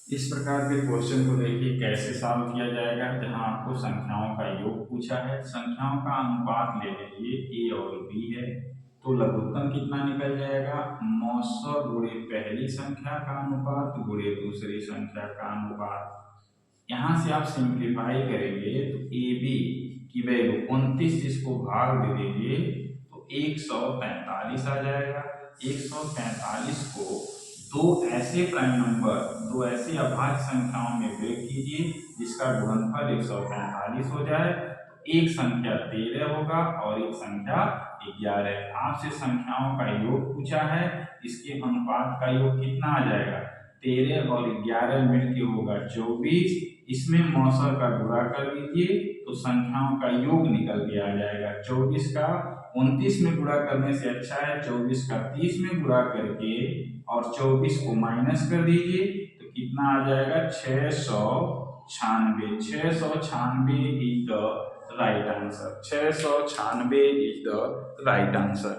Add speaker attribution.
Speaker 1: इस प्रकार के क्वेश्चन को देखिए कैसे सॉल्व किया जाएगा। जहां आपको संख्याओं का योग पूछा है, संख्याओं का अनुपात ले लीजिए ए और बी है, तो लघुत्तम कितना निकल जाएगा, मौसर गुणे पहली संख्या का अनुपात गुणे दूसरी संख्या का अनुपात। यहाँ से आप सिंप्लीफाई करेंगे तो ए बी की वैल्यू 29, जिसको भाग दे दीजिए तो 143 आ जाएगा। 143 को दो ऐसे प्राइम नंबर, दो ऐसे अभाज्य संख्याओं में ब्रेक कीजिए जिसका गुणनफल 143 हो जाए। तो एक संख्या 13 होगा और एक संख्या 11। आपसे संख्याओं का योग पूछा है, इसके अनुपात का योग कितना आ जाएगा, 13 और 11 मिलके होगा 24। इसमें मौसर का गुणा कर दीजिए तो संख्याओं का योग निकल के आ जाएगा। 24 का 29 में गुणा करने से अच्छा है 24 का 30 में गुणा करके और 24 को माइनस कर दीजिए तो कितना आ जाएगा, 696। 696 is the right answer. 696 is the right answer.